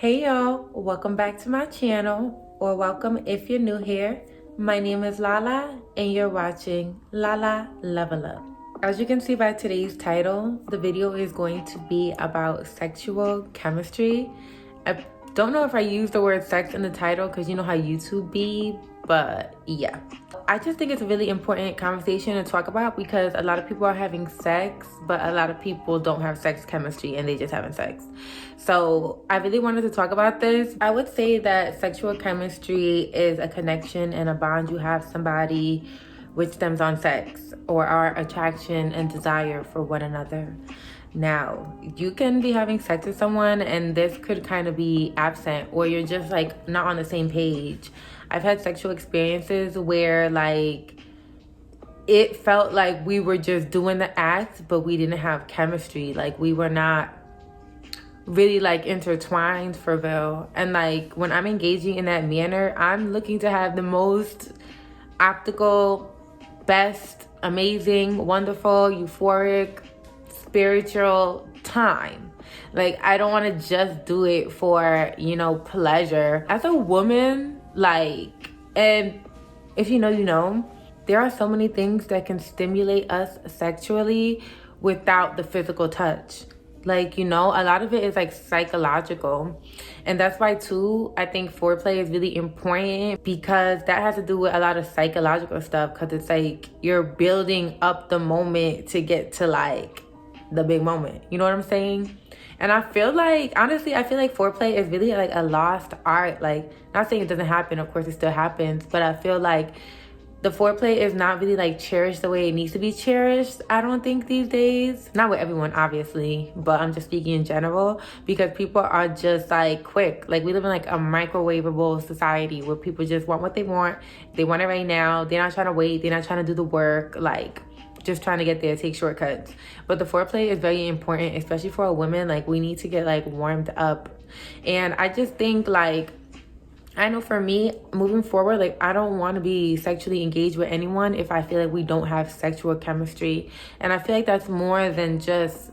Hey y'all, welcome back to my channel, or welcome if you're new here. My name is Lala and you're watching LALA Level Up. As you can see by today's title, the video is going to be about sexual chemistry. I don't know if I use the word sex in the title because you know how YouTube be, but yeah. I just think it's a really important conversation to talk about because a lot of people are having sex, but a lot of people don't have sex chemistry and they just having sex. So I really wanted to talk about this. I would say that sexual chemistry is a connection and a bond you have somebody which stems on sex or our attraction and desire for one another. Now, you can be having sex with someone and this could kind of be absent, or you're just like not on the same page. I've had sexual experiences where like it felt like we were just doing the act, but we didn't have chemistry. Like we were not really like intertwined for real. And like when I'm engaging in that manner, I'm looking to have the most optical, best, amazing, wonderful, euphoric, spiritual time. Like I don't want to just do it for, pleasure. As a woman, and if you know, there are so many things that can stimulate us sexually without the physical touch. Like, a lot of it is like psychological. And that's why too, I think foreplay is really important because that has to do with a lot of psychological stuff, because it's like you're building up the moment to get to like the big moment. You know what I'm saying? And I feel like, honestly, foreplay is really like a lost art. Like, not saying it doesn't happen, of course it still happens, but I feel like the foreplay is not really like cherished the way it needs to be cherished, I don't think, these days. Not with everyone, obviously, but I'm just speaking in general because people are just like quick. Like we live in like a microwavable society where people just want what they want. They want it right now. They're not trying to wait. They're not trying to do the work. Like just trying to get there, take shortcuts. But the foreplay is very important, especially for a woman. Like we need to get like warmed up. And I just think like, I know for me, moving forward, like I don't want to be sexually engaged with anyone if I feel like we don't have sexual chemistry. And I feel like that's more than just,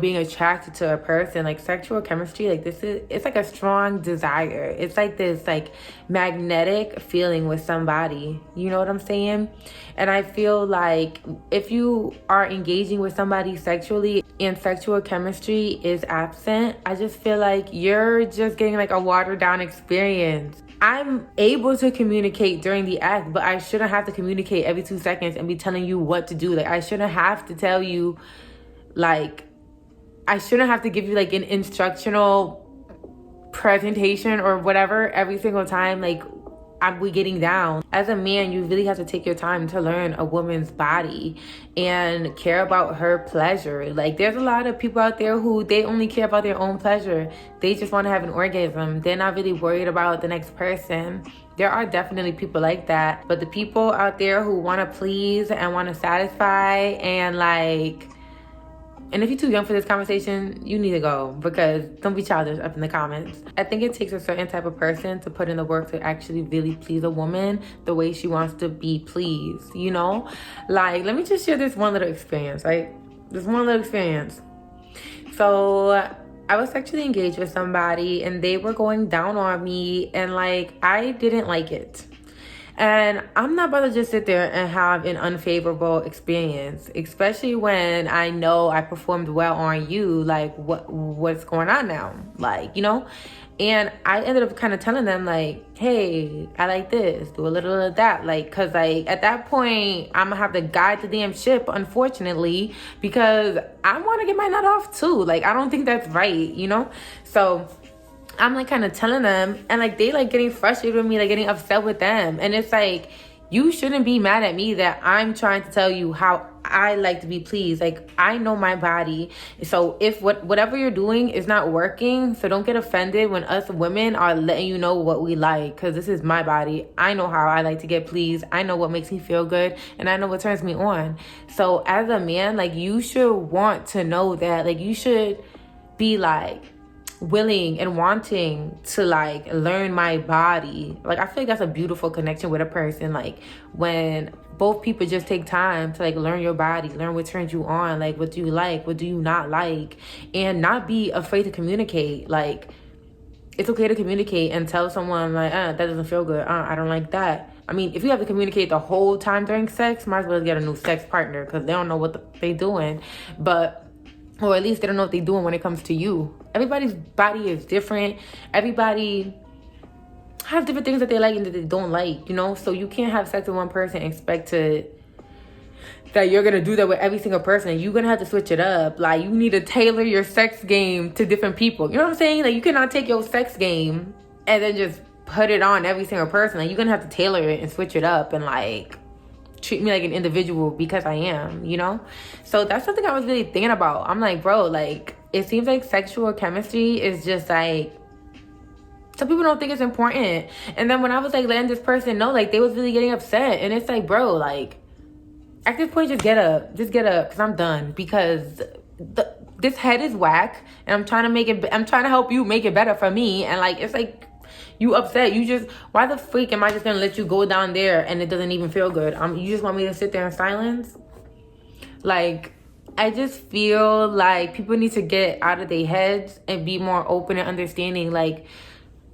being attracted to a person. Like sexual chemistry, like it's like a strong desire. It's like this like magnetic feeling with somebody. You know what I'm saying? And I feel like if you are engaging with somebody sexually and sexual chemistry is absent, I just feel like you're just getting like a watered down experience. I'm able to communicate during the act, but I shouldn't have to communicate every 2 seconds and be telling you what to do. Like I shouldn't have to tell you, like, I shouldn't have to give you like an instructional presentation or whatever every single time like we getting down. As a man, you really have to take your time to learn a woman's body and care about her pleasure. Like there's a lot of people out there who they only care about their own pleasure. They just want to have an orgasm. They're not really worried about the next person. There are definitely people like that, but the people out there who want to please and want to satisfy and if you're too young for this conversation, you need to go because don't be childish up in the comments. I think it takes a certain type of person to put in the work to actually really please a woman the way she wants to be pleased, Like, let me just share this one little experience, right? This one little experience. So I was sexually engaged with somebody and they were going down on me and like, I didn't like it. And I'm not about to just sit there and have an unfavorable experience, especially when I know I performed well on you. Like, what's going on now? Like, And I ended up kind of telling them like, hey, I like this, do a little of that. Like, cause like at that point, I'm gonna have to guide the damn ship, unfortunately, because I want to get my nut off too. Like, I don't think that's right, So I'm like kind of telling them and like they like getting frustrated with me, like getting upset with them. And it's like, you shouldn't be mad at me that I'm trying to tell you how I like to be pleased. Like I know my body. So if whatever you're doing is not working, so don't get offended when us women are letting you know what we like, because this is my body. I know how I like to get pleased. I know what makes me feel good and I know what turns me on. So as a man, like you should want to know that. Like you should be like willing and wanting to like learn my body. Like I feel like that's a beautiful connection with a person, like when both people just take time to like learn your body, learn what turns you on, like what do you like, what do you not like, and not be afraid to communicate. Like it's okay to communicate and tell someone like, that doesn't feel good. I don't like that. I mean, if you have to communicate the whole time during sex, might as well get a new sex partner, because they don't know what they doing. But, or at least they don't know what they doing when it comes to you. Everybody's body is different. Everybody has different things that they like and that they don't like, you know? So you can't have sex with one person and expect that you're gonna do that with every single person. You're gonna have to switch it up. Like, you need to tailor your sex game to different people. You know what I'm saying? Like, you cannot take your sex game and then just put it on every single person. Like, you're gonna have to tailor it and switch it up and like treat me like an individual because I am, you know? So that's something I was really thinking about. I'm like, bro, like, it seems like sexual chemistry is just like, some people don't think it's important. And then when I was like letting this person know, like, they was really getting upset. And it's like, bro, like, at this point, just get up, because I'm done. Because this head is whack, and I'm trying to help you make it better for me. And like, it's like, you upset. Why the freak am I just gonna let you go down there and it doesn't even feel good? You just want me to sit there in silence? Like, I just feel like people need to get out of their heads and be more open and understanding. Like,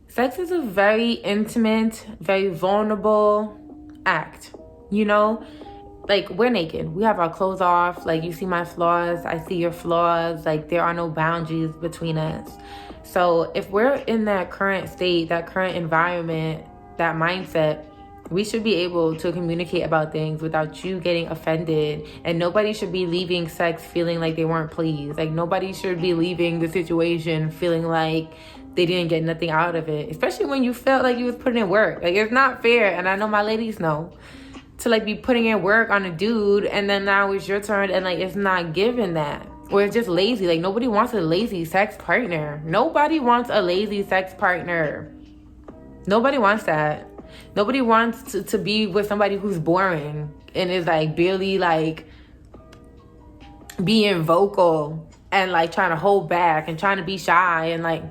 sex is a very intimate, very vulnerable act, you know? Like, we're naked. We have our clothes off. Like, you see my flaws. I see your flaws. Like, there are no boundaries between us. So if we're in that current state, that current environment, that mindset, we should be able to communicate about things without you getting offended. And nobody should be leaving sex feeling like they weren't pleased. Like, nobody should be leaving the situation feeling like they didn't get nothing out of it. Especially when you felt like you was putting in work. Like, it's not fair. And I know my ladies know. To like be putting in work on a dude and then now it's your turn and like it's not given that. Or it's just lazy. Like, nobody wants a lazy sex partner. Nobody wants a lazy sex partner. Nobody wants that. Nobody wants to be with somebody who's boring and is like barely like being vocal and like trying to hold back and trying to be shy and like,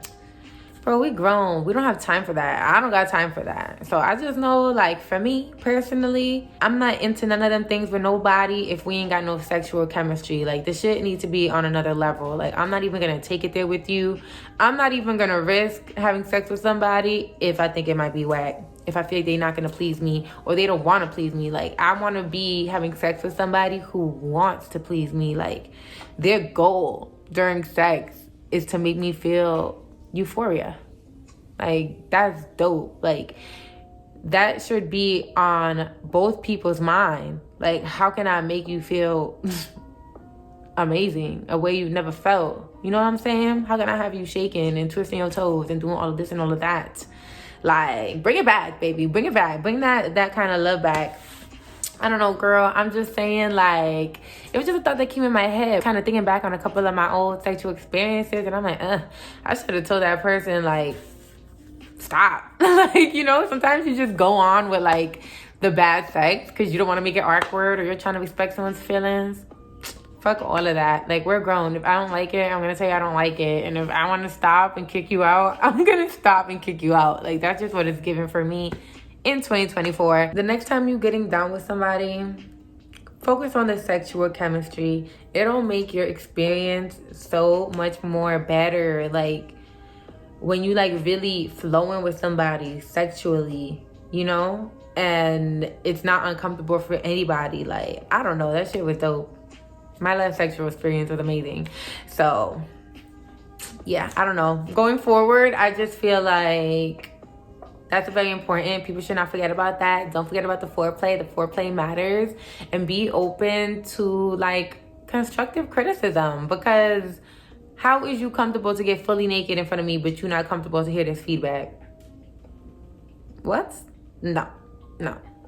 bro, we grown. We don't have time for that. I don't got time for that. So I just know, like, for me personally, I'm not into none of them things with nobody if we ain't got no sexual chemistry. Like, the shit needs to be on another level. Like, I'm not even gonna take it there with you. I'm not even gonna risk having sex with somebody if I think it might be whack. If I feel like they're not gonna please me or they don't wanna please me. Like, I wanna be having sex with somebody who wants to please me. Like, their goal during sex is to make me feel euphoria. Like, that's dope. Like, that should be on both people's mind. Like, how can I make you feel amazing, a way you've never felt? You know what I'm saying? How can I have you shaking and twisting your toes and doing all of this and all of that? Like, bring it back, baby. Bring it back. Bring that kind of love back. I don't know, girl. I'm just saying, like, it was just a thought that came in my head. Kind of thinking back on a couple of my old sexual experiences. And I'm like, I should have told that person, like, stop. Like, you know, sometimes you just go on with, like, the bad sex because you don't want to make it awkward or you're trying to respect someone's feelings. Fuck all of that. Like, we're grown. If I don't like it, I'm going to tell you I don't like it. And if I want to stop and kick you out, I'm going to stop and kick you out. Like, that's just what it's given for me in 2024. The next time you're getting down with somebody, focus on the sexual chemistry. It'll make your experience so much more better. Like, when you like really flowing with somebody sexually, you know, and it's not uncomfortable for anybody. Like, I don't know, that shit was dope. My last sexual experience was amazing. So yeah, I don't know, going forward, I just feel like that's very important. People should not forget about that. Don't forget about the foreplay. The foreplay matters. And be open to like constructive criticism, because how is you comfortable to get fully naked in front of me, but you're not comfortable to hear this feedback? What? No.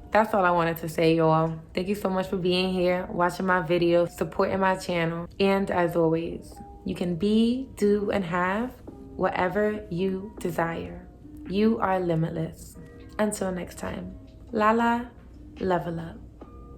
That's all I wanted to say, y'all. Thank you so much for being here, watching my videos, supporting my channel. And as always, you can be, do, and have whatever you desire. You are limitless. Until next time, LALA, level up.